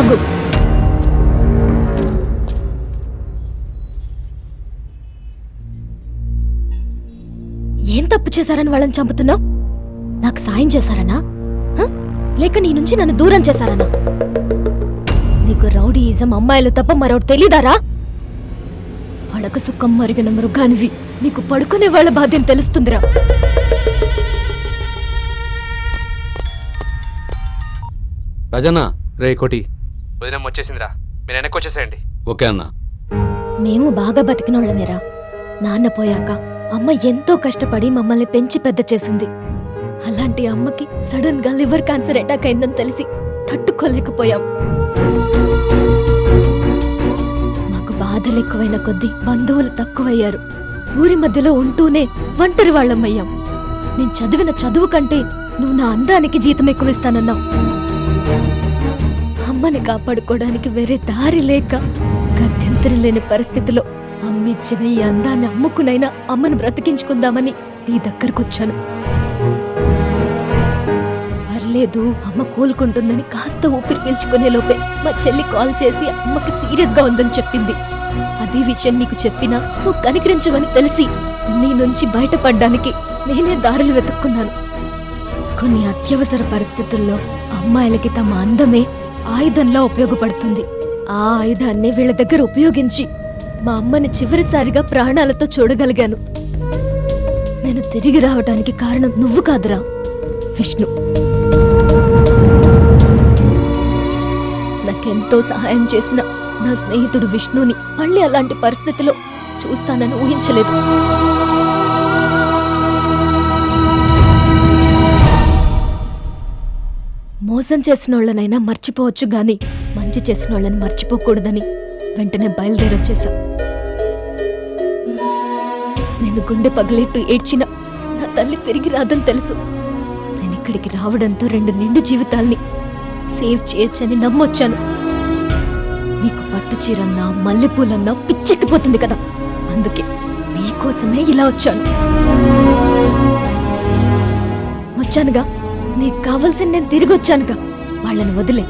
ఆగు. ఏం తప్పు చేశారని వాళ్ళని చంపుతున్నావు? నాకు సాయం చేశారనా, లేక నీ నుంచి నన్ను దూరం చేశారనా? నీకు రౌడీయిజం అమ్మాయిలు తప్ప మరొకటి తెలీదారా? పడక సుఖం మరిగిన మృగానివి, నీకు పడుకునే వాళ్ళ బాధ్యం తెలుస్తుందిరా. రాజన్న, రే కోటి, వదినం వచ్చేసిందిరా, మీరు వెనక్కి వచ్చేసేయండి. ఓకే అన్న. మేము బాగా బతికినోళ్ళమేరా. నాన్న పోయాక అమ్మ ఎంతో కష్టపడి మమ్మల్ని పెంచి పెద్ద చేసింది. అలాంటి అమ్మకి సడన్ గా లివర్ క్యాన్సర్ అటాక్ అయిందని తెలిసి తట్టుకోలేకపోయాం. మాకు బాధలు ఎక్కువైన కొద్దీ బంధువులు తక్కువయ్యారు. ఊరి మధ్యలో ఉంటూనే ఒంటరి వాళ్ళమయ్యాం. నేను చదివిన చదువు కంటే నువ్వు నా అందానికి జీతం ఎక్కువిస్తానన్నావు. అమ్మని కాపాడుకోవడానికి వేరే దారి లేక గత్యంతరం లేని పరిస్థితిలో అమ్మిచ్చిన ఈ అందాన్ని అమ్ముకునైనా అమ్మను బ్రతికించుకుందామని నీ దగ్గరకొచ్చాను. పర్లేదు, అమ్మ కోలుకుంటుందని కాస్త ఊపిరి పీల్చుకునే లోపే మా చెల్లి కాల్ చేసి అమ్మకి సీరియస్ గా ఉందని చెప్పింది. అదే విషయం నీకు చెప్పినా నువ్వు కనికరించవని తెలిసి నీ నుంచి బయటపడ్డానికి నేనే దారులు వెతుక్కున్నాను. కొన్ని అత్యవసర పరిస్థితుల్లో అమ్మాయిలకి తమ అందమే ఆయుధంలా ఉపయోగపడుతుంది. ఆ ఆయుధాన్ని వీళ్ళ దగ్గర ఉపయోగించి మా అమ్మని చివరిసారిగా ప్రాణాలతో చూడగలిగాను. నేను తిరిగి రావడానికి కారణం నువ్వు కాదురా, విష్ణు. నాకెంతో సహాయం చేసిన నా స్నేహితుడు విష్ణుని మళ్ళీ అలాంటి పరిస్థితిలో చూస్తానని ఊహించలేదు. మోసం చేసిన వాళ్ళనైనా మర్చిపోవచ్చు గాని మంచి చేసిన వాళ్ళని మర్చిపోకూడదని వెంటనే బయలుదేరొచ్చేశా. నేను గుండె పగిలేట్టు ఏడ్చిన నా తల్లి తిరిగి రాదని తెలుసు. నేను ఇక్కడికి రావడంతో 2 నిండు జీవితాల్ని సేవ్ చేయొచ్చని నమ్మొచ్చాను. నీకు పట్టు చీరన్నా మల్లెపూలన్నా పిచ్చెక్కిపోతుంది కదా, అందుకే మీకోసమే ఇలా వచ్చానుగా. నీకు కావలసింది నేను తిరిగి వచ్చానుగా. వాళ్ళని వదిలే,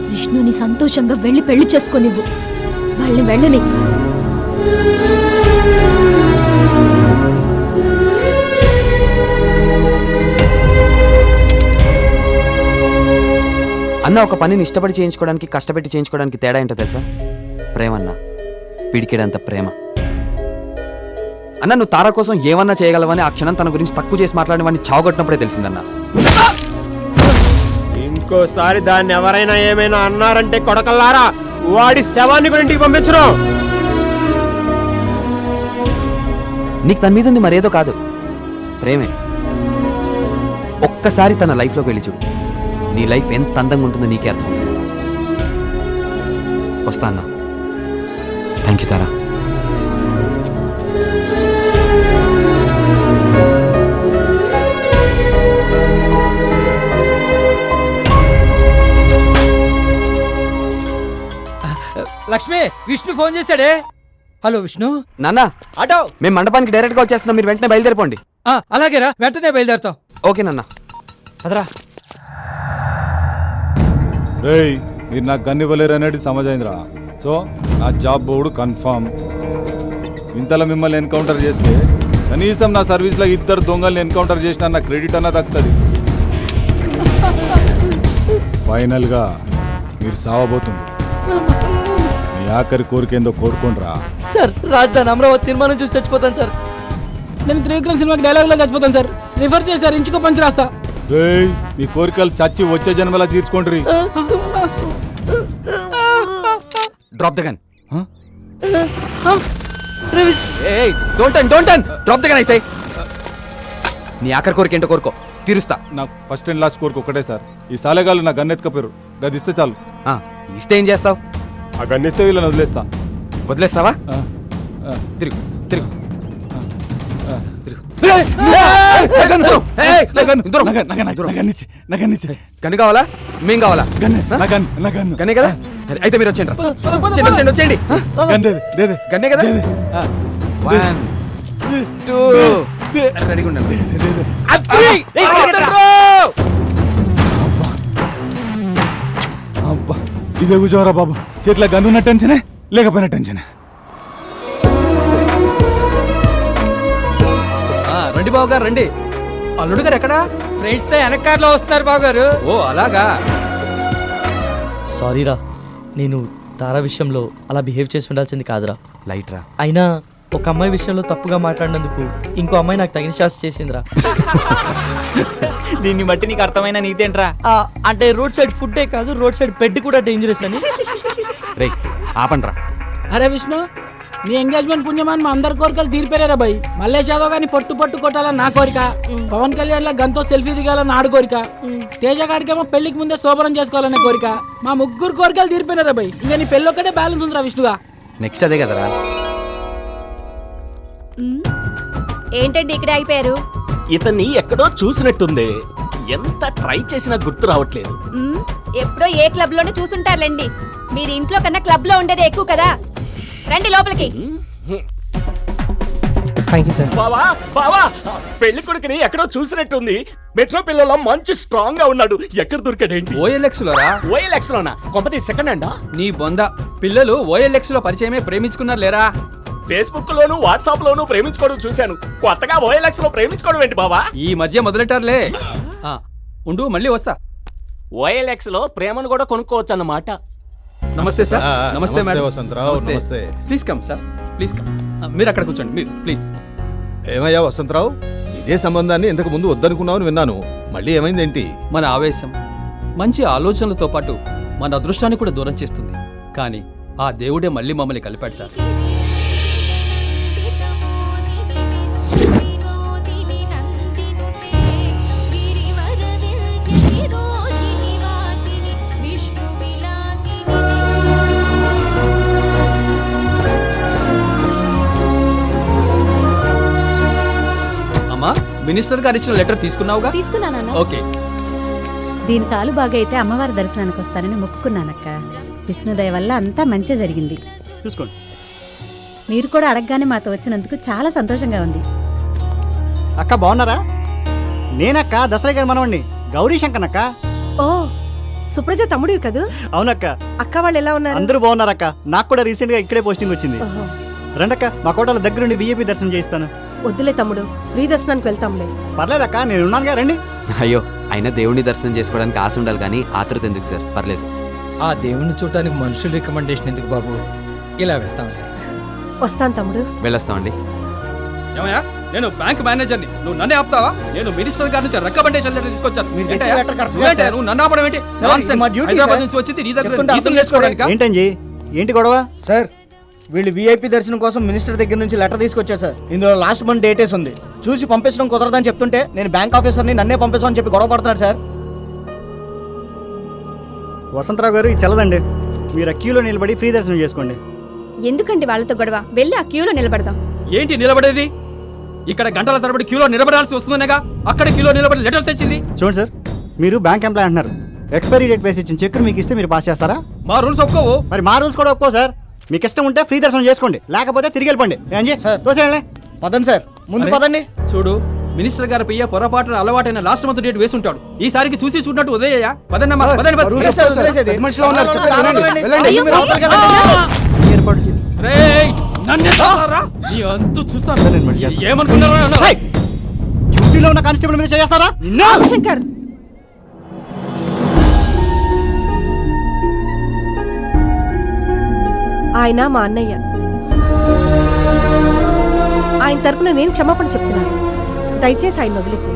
విష్ణుని సంతోషంగా వెళ్ళి పెళ్లి చేసుకోనివ్వు. వాళ్ళని వెళ్ళని. అన్న, ఒక పనిని ఇష్టపడి చేయించుకోవడానికి కష్టపెట్టి చేయించుకోవడానికి తేడా ఏంటో తెలుసా? ప్రేమ అన్న, పిడికేడంత ప్రేమ. అన్న, నువ్వు తారా కోసం ఏమన్నా చేయగలవని ఆ క్షణం తన గురించి తక్కువ చేసి మాట్లాడినవన్నీ చావగొట్టినప్పుడే తెలిసిందన్న. ఇంకోసారి దాన్ని ఎవరైనా ఏమైనా అన్నారంటే కొడకల్లారా, వాడి శవాన్ని కూడా ఇంటికి పంపించరు. నీకు తన మీద ఉంది మరేదో కాదు, ప్రేమే. ఒక్కసారి తన లైఫ్లోకి వెళ్ళి చూడు, నీ లైఫ్ ఎంత అందంగా ఉంటుందో నీకే అర్థమవుతుంది. వస్తా అన్నా. Thank you Tara. Lakshmi, Vishnu phone చేశాడే. హలో విష్ణు. నాన్న, ఆటో మేము మండపానికి డైరెక్ట్ గా వచ్చేస్తున్నాం, మీరు వెంటనే బయలుదేరిపోండి. అలాగేరా, వెంటనే బయలుదేరుతాం. ఓకే నాన్న. అదరా. రేయ్, మీరు నాకు గన్ ఇవ్వలేరు అనేది సమజైందిరా. సో నా జాబ్ బోర్డు కన్ఫర్మ్. ఇంతలో మిమ్మల్ని ఎన్కౌంటర్ చేస్తే కనీసం నా సర్వీస్లో 2 దొంగల్ని ఎన్కౌంటర్ చేసినా నా క్రెడిట్ అన్నా దక్కుతుంది. ఫైనల్గా మీరు సావబోతుంది. మీ ఆఖరి కోరికేందో కోరుకోండిరా. సార్, రాజధాని అమరావతి నిర్మాణం చూసి చచ్చిపోతాను సార్. నేను త్రివిక్రమ్ సినిమాకి డైలాగ్ లో చచ్చిపోతాను సార్. రిఫర్ చేశారు, ఇంచుకో పంచి రాస్తా. రేయ్, మీ కోరికలు చచ్చి వచ్చే జన్మలా తీర్చుకోండి. Drop the gun. Don't drop the gun. అయితే నీ ఆఖరి కోరిక ఏంటో కోరుకో, తీరుస్తా. నాకు ఫస్ట్ అండ్ లాస్ట్ కోరిక ఒకటే సార్, ఈ సాలెగాళ్ళు నా గన్ ఎత్తుకపోయారు, గదిస్తే చాలు. ఇస్తే ఏం చేస్తావు? ఆ గన్నిస్తే వీళ్ళని వదిలేస్తా. వదిలేస్తావా? తిరుగు తిరుగు. గన్ను కావాలా? మేం కావాలా? గన్నే కదా, అయితే మీరు వచ్చేయండి. వచ్చేయండి. గన్నే కదా. 1 2 రెడీగా ఉండండి. ఇదే కూర్చోరా బాబు, చేతిలో గన్నున్న టెన్షనే లేకపోయినా టెన్షనే. రండి బాబు గారు రండి. అల్లుడు గారు ఎక్కడా? ఫ్రెండ్స్ తో వెనకాలలో వస్తున్నారు బావగారు. ఓ అలాగా. సారీరా, నేను తారా విషయంలో అలా బిహేవ్ చేసి ఉండాల్సింది కాదురా. లైట్ రా. అయినా ఒక అమ్మాయి విషయంలో తప్పుగా మాట్లాడినందుకు ఇంకో అమ్మాయి నాకు తగిన శాస్తి చేసిందిరా. దీన్ని బట్టి నీకు అర్థమైన నీతేంట్రా? అంటే రోడ్ సైడ్ ఫుడ్డే కాదు, రోడ్ సైడ్ బెడ్ కూడా డేంజరస్ అని. రే ఆపండ్రా. అరే విష్ణు, నీ ఎంగేజ్మెంట్ పుణ్యమాన్ మా అందరి కోరికలు తీరిపోయారా భయ్. మల్లేష్ యాదవ్ గాని పట్టు పట్టు కొట్టాలని నా కోరిక, పవన్ కళ్యాణ్ లా గంతో సెల్ఫీ దిగాలని ఆడు కోరిక, తేజ గాడికేమో పెళ్లికి ముందే శోభనం చేసుకోవాలనే కోరిక. మా ముగ్గురు కోరికలు తీరిపోయినారా భయ్. ఇంకా నీ పెళ్ళి ఒక్కటే బ్యాలెన్స్ ఉందిరా విష్ణుగా. నెక్స్ట్ అదే కదరా. ఏంటండి ఇక్కడ అయిపోయారు? ఇతన్ని ఎక్కడో చూసినట్టుంది, ఎంత ట్రై చేసినా గుర్తు రావట్లేదు. ఎప్పుడో ఏ క్లబ్ లోనే చూసుంటారులేండి. మీరు ఇంట్లో కన్నా క్లబ్ లో ఉండేది ఎక్కువ కదా. రండి లోపలికి. Thank you sir. బావా బావా, పెళ్లి కొడుకుని ఎక్కడో చూసినట్టుంది. మెట్రో పిల్లల మంచి స్ట్రాంగ్ గా ఉన్నాడు. ఎక్కడ దొరికాడేంటి? OLX LoRa? ఓఎల్ఎక్స్ లోనా? కొంపతి సెకండ్ హ్యాండా? నీ బొంద. పిల్లలు ఓఎల్ఎక్స్ లో పరిచయమే ప్రేమించుకున్నారు లేరా? ఫేస్బుక్ లోను వాట్సాప్ లోను ప్రేమించుకోవడం చూశాను. కొత్తగా ఓఎల్ఎక్స్ లో ప్రేమించుకోవడం ఏంటి బావా? ఈ మధ్య మొదలెట్టారులే. ఉండు మళ్ళీ వస్తా. ఓఎల్ఎక్స్ లో ప్రేమను కూడా కొనుక్కోవచ్చు అన్నమాట. నమస్తే సార్. నమస్తే మేడం. వసంతరావు, నమస్తే. Please come sir, please come. మీరు అక్కడ కూర్చోండి, మీరు ప్లీజ్. ఏమయ్యా వసంతరావు, ఇదే సంబంధాన్ని ఇంతకు ముందు వద్దనుకున్నావు విన్నాను. మళ్ళీ ఏమైందేంటి? మన ఆవేశం మంచి ఆలోచనలతో పాటు మన అదృష్టాన్ని కూడా దూరం చేస్తుంది. కానీ ఆ దేవుడే మళ్ళీ మమ్మల్ని కలిపాడు సార్. అమ్మా, మినిస్టర్ గారు ఇచ్చిన లెటర్ తీసుకున్నావుగా? తీసుకున్నానా? ఓకే. దీని కాలు బాగైతే అమ్మవారి దర్శనానికి వస్తానని మొక్కుకున్నానక్క. విష్ణుదయ వల్ల అంతా మంచి జరిగింది. చూసుకోండి. మీరు కూడా అడగగానే మాతో వచ్చినందుకు చాలా సంతోషంగా ఉంది. అక్క బాగున్నారా? నేనక్క దసరా గారి మనవండి, గౌరీ శంకర్ అక్క. ఓ, సుప్రజ తమ్ముడివి కదూ? అవునక్క. అక్క వాళ్ళు ఎలా ఉన్నారు? అందరూ బాగున్నారక్క. నాకు కూడా రీసెంట్ గా ఇక్కడే పోస్టింగ్ వచ్చింది. రండక్క, మా కోటల దగ్గరుండి విఐపి దర్శనం చేయిస్తాను. వద్దులే తమ్ముడు, ఫ్రీ దర్శనానికి వెళ్తాంలే. పర్లేదక్క, నేను ఉన్నానుగా, రండి. అయ్యో, అయినా దేవుడిని దర్శనం చేసుకోవడానికి ఆశ ఉండాలి కానీ ఆతృత ఎందుకు సార్? పర్లేదు. ఆ దేవుణ్ణి చూడటానికి మనుషుల రికమెండేషన్ ఎందుకు బాబు? ఇలా వెళ్తాంలే. వస్తాను తమ్ముడు. వెళ్ళొస్తామండి. ఏమయ్యా, నేను బ్యాంక్ మేనేజర్ని, నువ్వు నన్నే ఆపుతావా? నేను మినిస్టర్ గారి నుంచి రికమెండేషన్ లెటర్ తీసుకొచ్చాను. ఏంటయ్యా? నువ్వు నన్ను ఆపడం ఏంటి? హైదరాబాద్ నుంచి వచ్చింది నీ దగ్గర నీతులు చేసుకోవడానికా? ఏంటండి, ఏంటి గొడవ? సార్, వీళ్ళు వీఐపీ దర్శనం కోసం మినిస్టర్ దగ్గర నుంచి లెటర్ తీసుకొచ్చారు సార్. ఇందులో లాస్ట్ మంత్ డేటేస్ ఉంది. చూసి పంపించడం కుదరదని చెప్తుంటే నేను బ్యాంక్ ఆఫీసర్ని నన్నే పంపించమని చెప్పి గొడవ పడుతున్నాడు సార్. వసంతరావు గారు, ఇది చెల్లదండి. మీరు ఆ క్యూలో నిలబడి ఫ్రీ దర్శనం చేసుకోండి. ఎందుకండి వాళ్ళతో గొడవ? వెళ్ళి ఆ క్యూలో నిలబడదాం. ఏంటి నిలబడేది? ఇక్కడ గంటల తరబడి క్యూలో నిలబడాల్సి వస్తుందనేగా అక్కడ క్యూలో నిలబడి లెటర్ తెచ్చింది. చూడండి సార్, మీరు బ్యాంక్ ఎంప్లాయ్ అంటున్నారు. ఎక్స్పైరీ డేట్ వేసి ఇచ్చిన చెక్ మీకు ఇస్తే మీరు పాస్ చేస్తారా? మా రూల్స్ ఒప్పుకోవు. మరి మా రూల్స్ కూడా ఒప్పుకో సార్. మీకు ఇష్టం ఉంటే ఫ్రీ దర్శనం చేసుకోండి, లేకపోతే తిరిగి వెళ్ళిపోండి. తోసేయండి. పదండి సార్, ముందు పదండి. చూడు, మినిస్టర్ గారి పియ్య పొరపాటున అలవాటైన లాస్ట్ మంత్ డేట్ వేసి ఉంటాడు. ఈసారికి చూసి చూడనట్టు ఉదయ్యా. పదన్నమ్మా, పదండి, పదండి. ఏర్పాటు చేయండి. రేయ్, నన్నే చూస్తారా? నీ అంతు చూస్తాను. ఏమనుకున్నారా? డ్యూటీలో ఉన్న కానిస్టేబుల్ మీద చేస్తారా? శంకర్, ఆయన మా అన్నయ్య. ఆయన తరపున నేను క్షమాపణ చెప్తున్నాను. దయచేసి ఆయన వదిలేసి.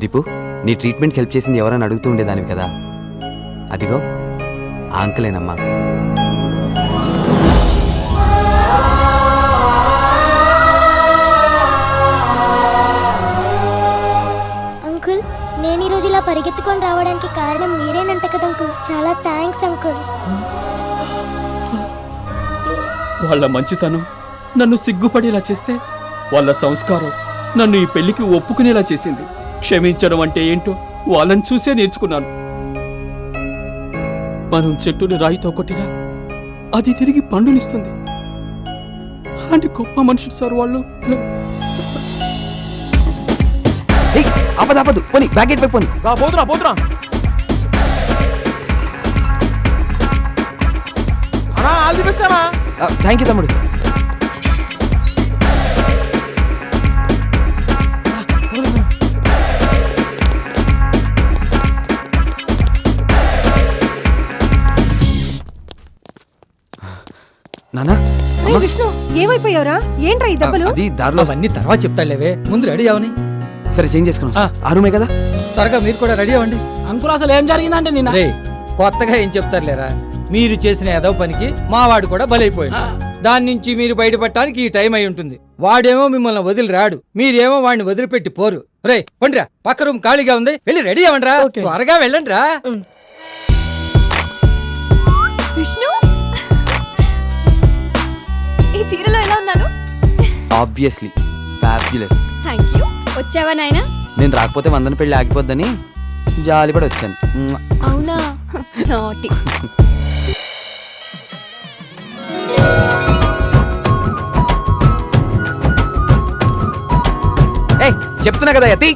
దీపు, నీ ట్రీట్మెంట్కి హెల్ప్ చేసింది ఎవరైనా అడుగుతూ ఉండేదానివి కదా. అదిగో ఆ అంకులేనమ్మా. అంకుల్, నేను ఈరోజు ఇలా పరిగెత్తుకొని రావడానికి కారణం మీరేనంట కదా అంకుల్. చాలా థ్యాంక్స్ అంకుల్. వాళ్ళ మంచితనం నన్ను సిగ్గుపడేలా చేస్తే, వాళ్ళ సంస్కారం నన్ను ఈ పెళ్లికి ఒప్పుకునేలా చేసింది. క్షమించడం అంటే ఏంటో వాళ్ళని చూసే నేర్చుకున్నాను. మనం చెట్టుని రాయితో కొట్టినా అది తిరిగి పండునిస్తుంది. అలాంటి గొప్ప మనుషులు సార్ వాళ్ళు. ఆపదు ఆపదు పోనీ బ్యాగ్ గేట్ పై పోనీ. పోతురా పోతురా. అన్నా ఆల్ ది బెస్ట్ అన్నా. థ్యాంక్ యూ తమ్ముడు. నానా విష్ణు ఏమైపోయావురా? ఏంట్రా ఈ దెబ్బలు? అది దారిలో అవన్నీ తర్వాత చెప్తాడులేవే, ముందు రెడీ అవని. సరే చేంజ్ చేసుకున్నాం. ఆ రూమే కదా. త్వరగా మీరు కూడా రెడీ అవ్వండి. అంకుల్ అసలు ఏం జరిగిందంటే నిన్న రే కొత్తగా ఏం చెప్తారులేరా, మీరు చేసిన ఏదో పనికి మావాడు కూడా బలైపోయాడు. దాని నుంచి మీరు బయటపడటానికి ఈ టైం అయి ఉంటుంది. వాడేమో మిమ్మల్ని వదిలి రాడు, మీరేమో వాడిని వదిలిపెట్టి పోరు. రే పండిరా, పక్క రూమ్ ఖాళీగా ఉంది, వెళ్ళి రెడీ అవ్వండి రా. త్వరగా వెళ్ళండి రా. విష్ణు, ఈ చీరలో ఎలా ఉన్నాను? Obviously fabulous. Thank you. వచ్చావా నాయనా? నేను రాకపోతే వందన పెళ్లి ఆగిపోద్దని జాలిపడి వచ్చాను. అవునా? నాటి. ఏయ్ చెప్తున్నా కదా యతి.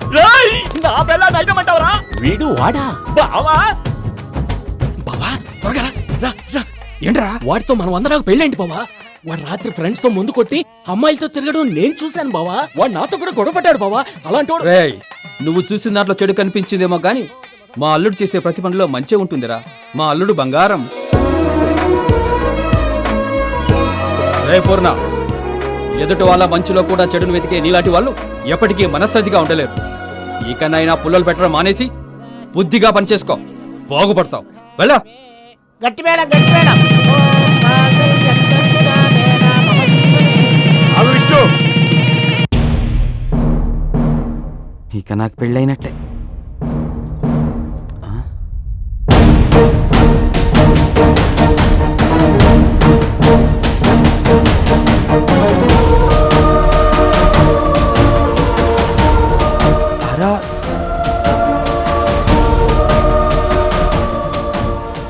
నా పిల్ల నైటమంటావరా? వీడు వాడా బావా? బావా త్వరగా రా రా. ఏంట్రా వాడితో మనం అందరం పెళ్ళేంటి బావా? వాడు రాత్రి ఫ్రెండ్స్ తో ముందు కొట్టి అమ్మాయిలతో తిరగడం నేను చూశాను బావా. వాడు నాతో కూడా గొడవ పడ్డాడు బావా. అలాంటి వాడు. రేయ్ నువ్వు చూసిన దాంట్లో చెడు కనిపించిందేమో గాని మా అల్లుడు చేసే ప్రతి పనిలో మంచే ఉంటుందిరా. మా అల్లుడు బంగారం. రే పూర్ణ, ఎదుటి వాళ్ళ మంచులో కూడా చెడును వెతికే నీలాంటి వాళ్ళు ఎప్పటికీ మనశ్శాంతిగా ఉండలేరు. ఇకనైనా పుల్లలు పెట్టడం మానేసి బుద్ధిగా పనిచేసుకో, బాగుపడతావు. వెళ్ళా. గట్టి మేడం గట్టి మేడం. విష్ణు ఇక నాకు పెళ్ళైనట్టే.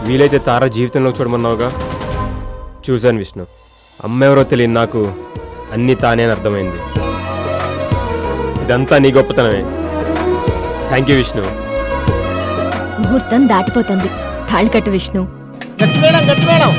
వీలైతే తార జీవితంలో చూడమన్నావుగా, చూశాను విష్ణు. అమ్మెవరో తెలియని నాకు అన్నీ తానే అని అర్థమైంది. ఇదంతా నీ గొప్పతనమే. Thank you Vishnu. ముహూర్తం దాటిపోతుంది. తాళి కట్టు విష్ణు. గట్టి మేడం గట్టి మేడం.